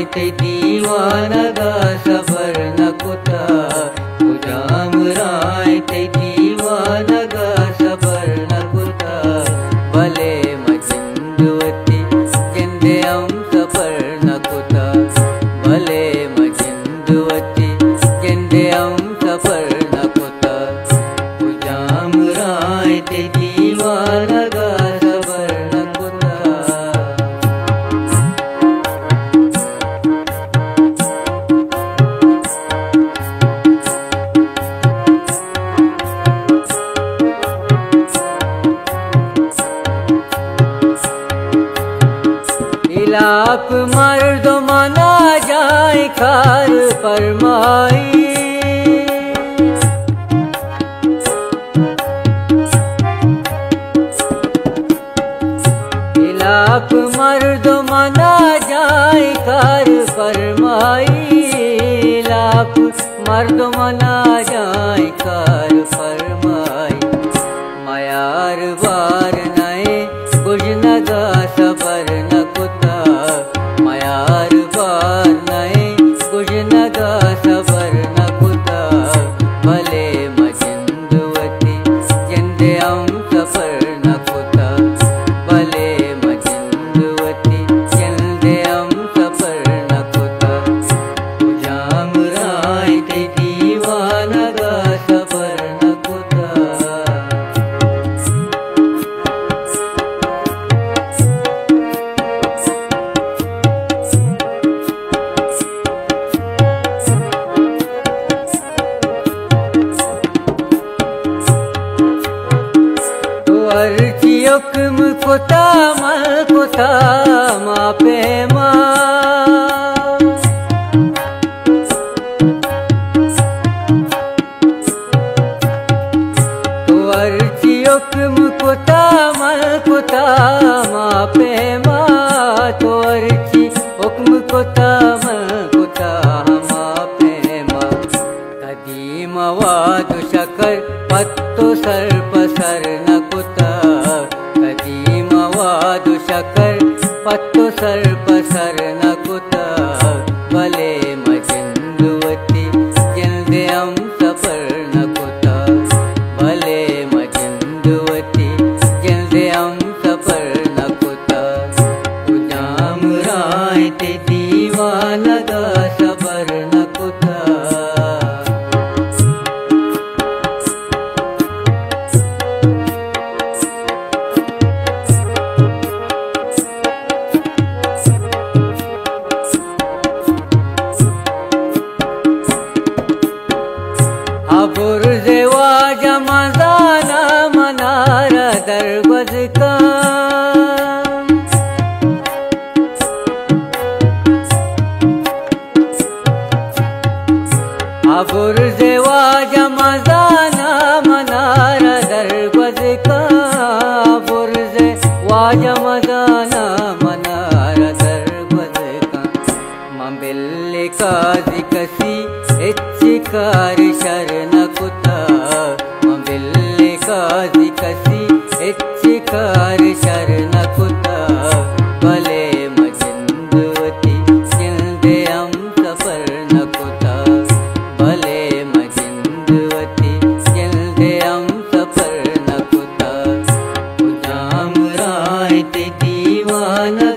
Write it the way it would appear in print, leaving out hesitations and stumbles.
ते दीवानगा सबर न कुता कुजाम राय ते दीवानगा सबर न कुता भले मजिंदवती जिंदे हम सबर न कुता भले मजिंदवती जिंदे हम सबर न कुता कुजाम राय ते दीवानगा सबर न कुता। इलाप मर्द मना जाए खार फरमाई इलाप मर्द मना जाए खार फरमाई इलाप मर्द मना जाए खार फरमाई मायार बार नए गुजनगा सबर न कुता मायार बार नए गुजनगा सबर न कुता भले मजिंदवती जिंदे हम सबर न कुता भले मजिंदवती जिंदे हम सबर न कुता कुजाम राय ते दीवानगा सबर न कुता। अर्जी हुक्म कुता मल कुता मा पेमा तो अर्जी हुक्म कुता मल कुता मा पेमा तो अर्जी हुक्म कुता मल कुता मा पेमा कदीम वाद शकर पत्तो सर पसर न कुता कदीम वादु शकर पत्तो सर पसर न कुता भले मजिंदवती जिंदे हम सबर न कुता भले मजिंदवती जिंदे हम सबर न कुता कुजाम राय ते दीवानगा सबर न कुता। बुर्जे वाजा मजाना मनारा दरबज का बुर्जे वाजा मजाना मनारा दरबज का बुर्जे वाजा मजाना मनारा दरबज का मबिल्ले काजी कसी इच्छिकार शरण कुता मबिल्ले काजी कसी इच्छिकार शरण कुता भले मजिंदवती जिंदे हम सबर न कुता भले मजिंदवती जिंदे हम सबर न कुता कुजाम राय ते दीवाना